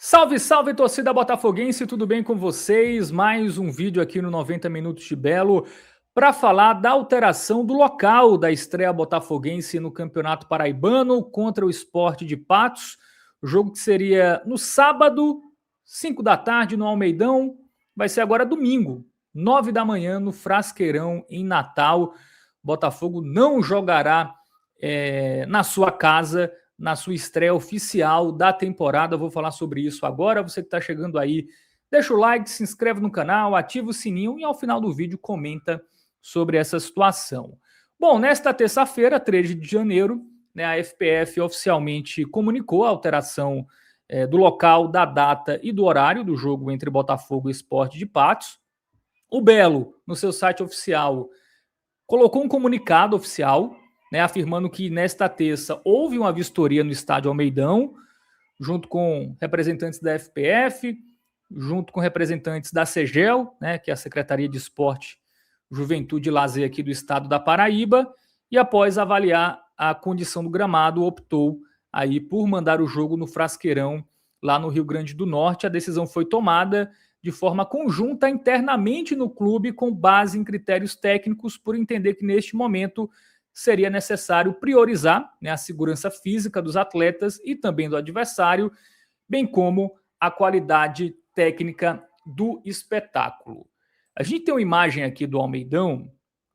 Salve, salve, torcida botafoguense, tudo bem com vocês? Mais um vídeo aqui no 90 Minutos de Belo para falar da alteração do local da estreia botafoguense no Campeonato Paraibano contra o Sport de Patos. O jogo que seria no sábado, 5 da tarde, no Almeidão, vai ser agora domingo, 9 da manhã, no Frasqueirão, em Natal. Botafogo não jogará na sua casa, na sua estreia oficial da temporada. Vou falar sobre isso agora. Você que está chegando aí, deixa o like, se inscreve no canal, ativa o sininho e ao final do vídeo comenta sobre essa situação. Bom, nesta terça-feira, 13 de janeiro, a FPF oficialmente comunicou a alteração do local, da data e do horário do jogo entre Botafogo e Sport de Patos. O Belo, no seu site oficial, colocou um comunicado oficial, afirmando que nesta terça houve uma vistoria no estádio Almeidão, junto com representantes da FPF, junto com representantes da CEGEL, que é a Secretaria de Esporte, Juventude e Lazer aqui do estado da Paraíba, e após avaliar a condição do gramado, optou aí por mandar o jogo no Frasqueirão, lá no Rio Grande do Norte. A decisão foi tomada de forma conjunta internamente no clube, com base em critérios técnicos, por entender que neste momento seria necessário priorizar a segurança física dos atletas e também do adversário, bem como a qualidade técnica do espetáculo. A gente tem uma imagem aqui do Almeidão,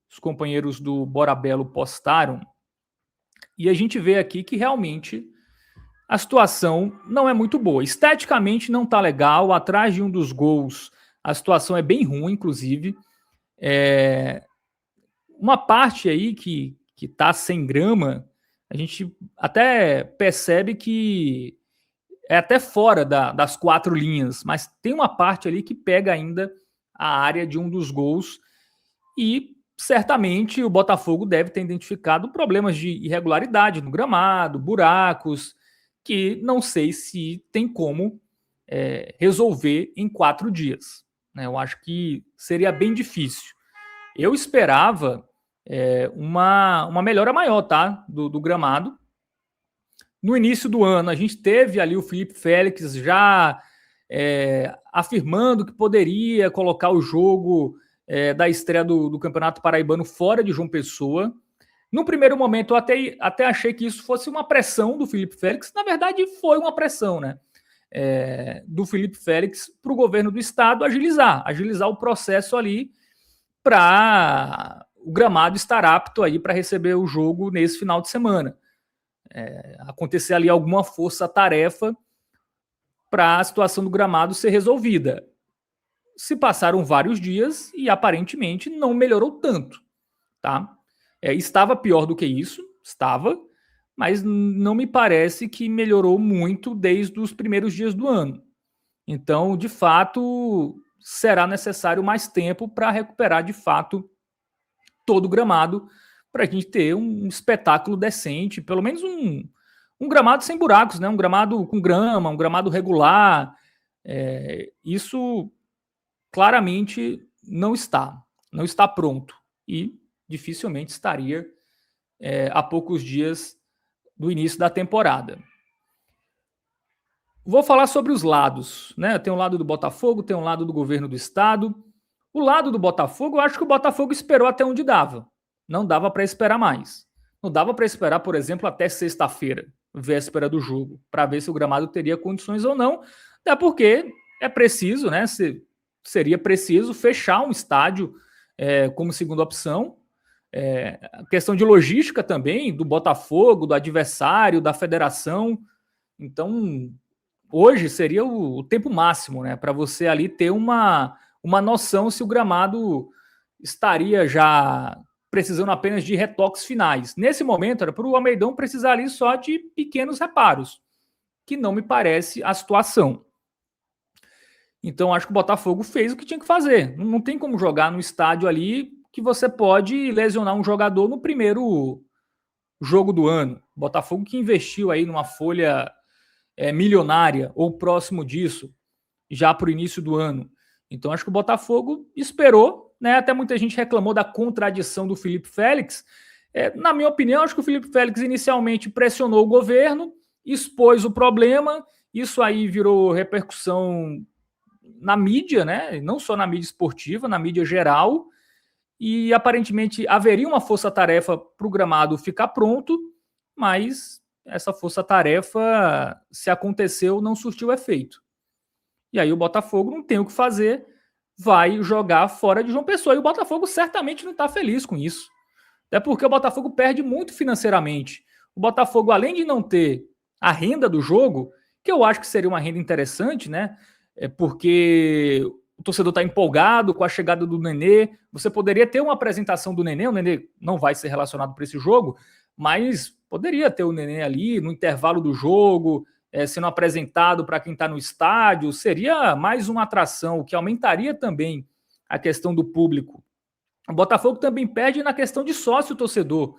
os companheiros do Bora Belo postaram, e a gente vê aqui que realmente a situação não é muito boa. Esteticamente não está legal, atrás de um dos gols a situação é bem ruim, inclusive. Uma parte aí que está sem grama, a gente até percebe que é até fora das quatro linhas, mas tem uma parte ali que pega ainda a área de um dos gols e certamente o Botafogo deve ter identificado problemas de irregularidade no gramado, buracos, que não sei se tem como resolver em 4 dias. Eu acho que seria bem difícil. Eu esperava uma melhora maior, tá? Do gramado. No início do ano, a gente teve ali o Felipe Félix já afirmando que poderia colocar o jogo da estreia do Campeonato Paraibano fora de João Pessoa. No primeiro momento, eu até achei que isso fosse uma pressão do Felipe Félix. Na verdade, foi uma pressão, do Felipe Félix para o governo do estado agilizar o processo ali para o gramado estar apto aí para receber o jogo nesse final de semana. Acontecer ali alguma força-tarefa para a situação do gramado ser resolvida. Se passaram vários dias e aparentemente não melhorou tanto, tá? Estava pior do que isso, mas não me parece que melhorou muito desde os primeiros dias do ano. Então, de fato, será necessário mais tempo para recuperar, de fato, todo o gramado, para a gente ter um espetáculo decente, pelo menos um gramado sem buracos, um gramado com grama, um gramado regular. Isso claramente não está pronto e dificilmente estaria a poucos dias do início da temporada. Vou falar sobre os lados, Tem um lado do Botafogo, tem um lado do governo do estado. O lado do Botafogo, eu acho que o Botafogo esperou até onde dava. Não dava para esperar mais. Não dava para esperar, por exemplo, até sexta-feira, véspera do jogo, para ver se o gramado teria condições ou não, até porque é preciso, seria preciso fechar um estádio como segunda opção. A questão de logística também, do Botafogo, do adversário, da federação. Então, hoje seria o tempo máximo, para você ali ter uma noção se o gramado estaria já precisando apenas de retoques finais. Nesse momento, era para o Almeidão precisar ali só de pequenos reparos, que não me parece a situação. Então, acho que o Botafogo fez o que tinha que fazer. Não tem como jogar no estádio ali que você pode lesionar um jogador no primeiro jogo do ano. O Botafogo que investiu aí numa folha milionária ou próximo disso, já para o início do ano. Então, acho que o Botafogo esperou, até muita gente reclamou da contradição do Felipe Félix. Na minha opinião, acho que o Felipe Félix inicialmente pressionou o governo, expôs o problema Isso aí virou repercussão na mídia, né? Não só na mídia esportiva, na mídia geral. E aparentemente haveria uma força-tarefa para o gramado ficar pronto, mas essa força-tarefa, se aconteceu, não surtiu efeito. E aí o Botafogo não tem o que fazer, vai jogar fora de João Pessoa. E o Botafogo certamente não está feliz com isso. Até porque o Botafogo perde muito financeiramente. O Botafogo, além de não ter a renda do jogo, que eu acho que seria uma renda interessante, né? É porque o torcedor está empolgado com a chegada do Nenê. Você poderia ter uma apresentação do Nenê. O Nenê não vai ser relacionado para esse jogo, mas poderia ter o Nenê ali no intervalo do jogo, sendo apresentado para quem está no estádio. Seria mais uma atração, que aumentaria também a questão do público. O Botafogo também perde na questão de sócio-torcedor,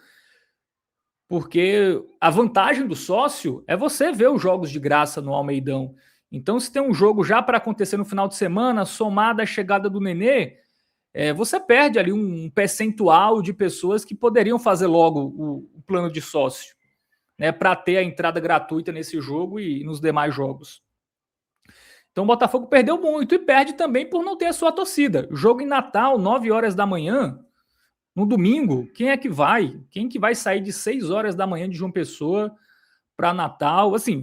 porque a vantagem do sócio é você ver os jogos de graça no Almeidão. Então, se tem um jogo já para acontecer no final de semana, somada à chegada do Nenê, você perde ali um percentual de pessoas que poderiam fazer logo o plano de sócio, né, para ter a entrada gratuita nesse jogo e nos demais jogos. Então o Botafogo perdeu muito e perde também por não ter a sua torcida. Jogo em Natal, 9 horas da manhã, no domingo, quem é que vai? Quem que vai sair de 6 horas da manhã de João Pessoa para Natal? Assim,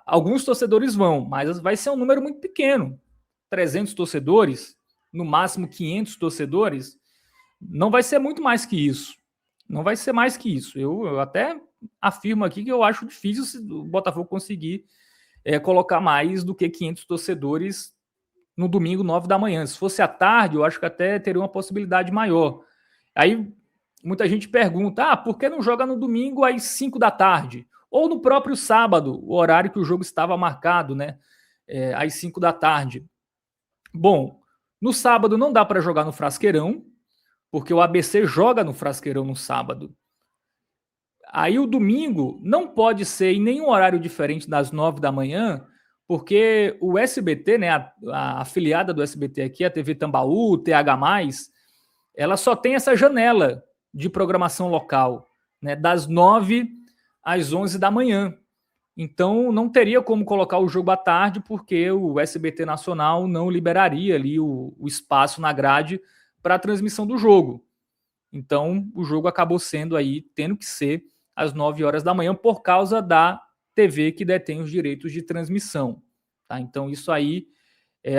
alguns torcedores vão, mas vai ser um número muito pequeno. 300 torcedores, no máximo 500 torcedores, não vai ser muito mais que isso. Não vai ser mais que isso. Eu até afirmo aqui que eu acho difícil se o Botafogo conseguir colocar mais do que 500 torcedores no domingo, 9 da manhã. Se fosse à tarde, eu acho que até teria uma possibilidade maior. Aí muita gente pergunta, por que não joga no domingo às 5 da tarde? Ou no próprio sábado, o horário que o jogo estava marcado, né? Às 5 da tarde. Bom, no sábado não dá para jogar no Frasqueirão, porque o ABC joga no Frasqueirão no sábado. Aí o domingo não pode ser em nenhum horário diferente das 9 da manhã, porque o SBT, né, a afiliada do SBT aqui, a TV Tambaú, TH+, ela só tem essa janela de programação local, né, das 9 às 11 da manhã. Então não teria como colocar o jogo à tarde, porque o SBT Nacional não liberaria ali o espaço na grade para a transmissão do jogo. Então o jogo acabou sendo aí, tendo que ser às 9 horas da manhã, por causa da TV que detém os direitos de transmissão. Tá? Então isso aí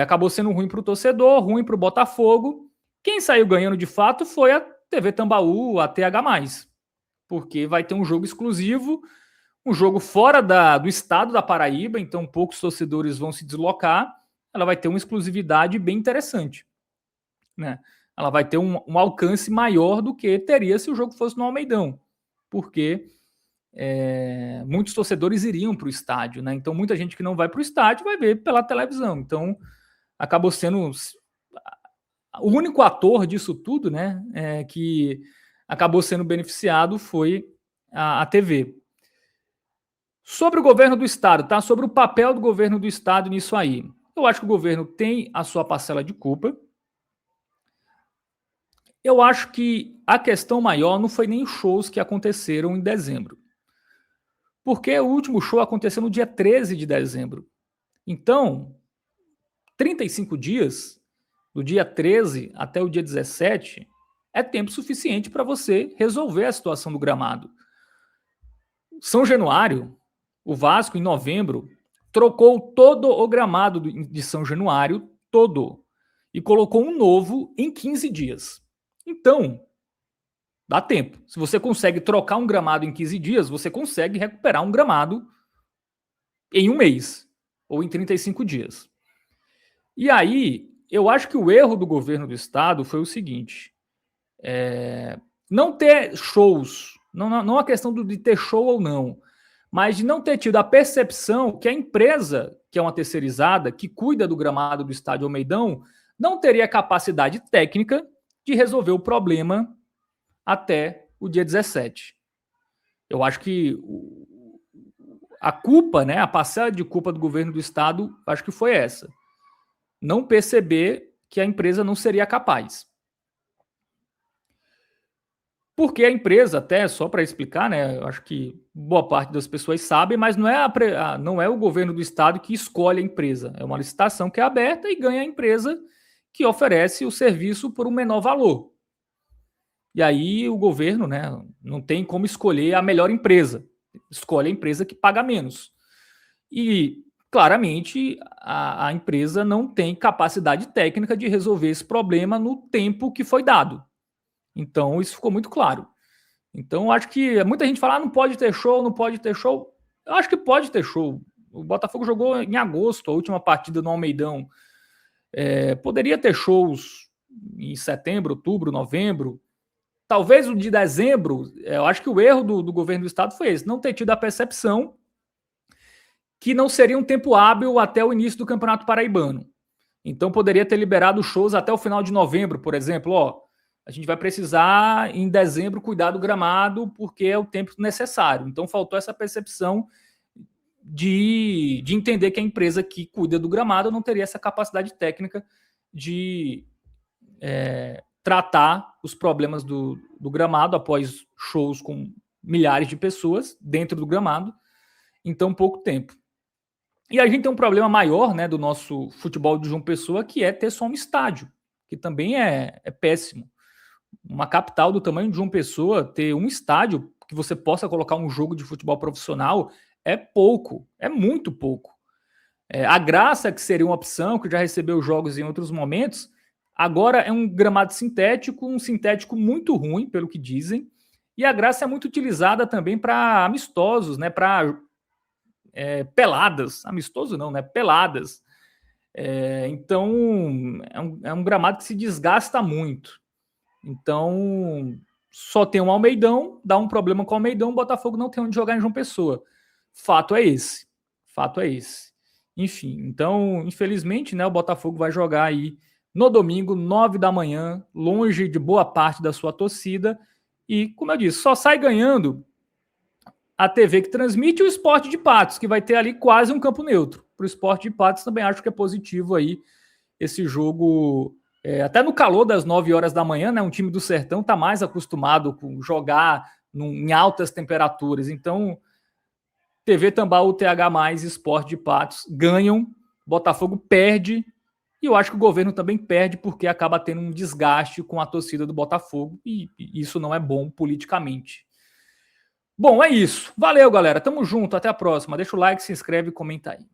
acabou sendo ruim para o torcedor, ruim para o Botafogo. Quem saiu ganhando de fato foi a TV Tambaú, a TH+, porque vai ter um jogo exclusivo, um jogo fora do estado da Paraíba, então poucos torcedores vão se deslocar. Ela vai ter uma exclusividade bem interessante, né? Ela vai ter um alcance maior do que teria se o jogo fosse no Almeidão, porque muitos torcedores iriam para o estádio, né? Então muita gente que não vai para o estádio vai ver pela televisão. Então acabou sendo o único ator disso tudo, né? Que acabou sendo beneficiado foi a TV. Sobre o governo do estado, tá? Sobre o papel do governo do estado nisso aí. Eu acho que o governo tem a sua parcela de culpa. Eu acho que a questão maior não foi nem os shows que aconteceram em dezembro. Porque o último show aconteceu no dia 13 de dezembro. Então, 35 dias, do dia 13 até o dia 17, é tempo suficiente para você resolver a situação do gramado. São Januário, o Vasco, em novembro, trocou todo o gramado de São Januário, todo, e colocou um novo em 15 dias. Então, dá tempo. Se você consegue trocar um gramado em 15 dias, você consegue recuperar um gramado em um mês ou em 35 dias. E aí, eu acho que o erro do governo do estado foi o seguinte: não ter shows, não a questão de ter show ou não, mas de não ter tido a percepção que a empresa, que é uma terceirizada, que cuida do gramado do estádio Almeidão, não teria capacidade técnica de resolver o problema até o dia 17. Eu acho que a culpa, né, a parcela de culpa do governo do estado, acho que foi essa. Não perceber que a empresa não seria capaz. Porque a empresa, até só para explicar, né? Eu acho que boa parte das pessoas sabe, mas não é o governo do estado que escolhe a empresa. É uma licitação que é aberta e ganha a empresa que oferece o serviço por um menor valor. E aí o governo, né, não tem como escolher a melhor empresa. Escolhe a empresa que paga menos. E claramente a empresa não tem capacidade técnica de resolver esse problema no tempo que foi dado. Então isso ficou muito claro. Então, acho que muita gente fala, não pode ter show, não pode ter show. Eu acho que pode ter show. O Botafogo jogou em agosto, a última partida no Almeidão. Poderia ter shows em setembro, outubro, novembro. Talvez o de dezembro, eu acho que o erro do governo do estado foi esse, não ter tido a percepção que não seria um tempo hábil até o início do Campeonato Paraibano. Então, poderia ter liberado shows até o final de novembro, por exemplo. A gente vai precisar, em dezembro, cuidar do gramado, porque é o tempo necessário. Então, faltou essa percepção de entender que a empresa que cuida do gramado não teria essa capacidade técnica de tratar os problemas do gramado após shows com milhares de pessoas dentro do gramado em tão pouco tempo. E a gente tem um problema maior, né, do nosso futebol de João Pessoa, que é ter só um estádio, que também é péssimo. Uma capital do tamanho de João Pessoa, ter um estádio que você possa colocar um jogo de futebol profissional é pouco, é muito pouco. A Graça, que seria uma opção, que já recebeu jogos em outros momentos, agora é um gramado sintético, um sintético muito ruim, pelo que dizem, e a Graça é muito utilizada também para amistosos, né, para peladas, amistoso não, né, peladas. Então, é um gramado que se desgasta muito. Então, só tem um Almeidão, dá um problema com o Almeidão, o Botafogo não tem onde jogar em João Pessoa. Fato é esse. Fato é esse. Enfim, então, infelizmente, né, o Botafogo vai jogar aí no domingo, 9 da manhã, longe de boa parte da sua torcida. E, como eu disse, só sai ganhando a TV que transmite o Sport de Patos, que vai ter ali quase um campo neutro. Para o Sport de Patos também acho que é positivo aí esse jogo. Até no calor das 9 horas da manhã, né? Um time do Sertão está mais acostumado com jogar em altas temperaturas. Então, TV Tambaú, TH+, Sport de Patos ganham, Botafogo perde, e eu acho que o governo também perde porque acaba tendo um desgaste com a torcida do Botafogo, e isso não é bom politicamente. Bom, é isso. Valeu, galera. Tamo junto. Até a próxima. Deixa o like, se inscreve e comenta aí.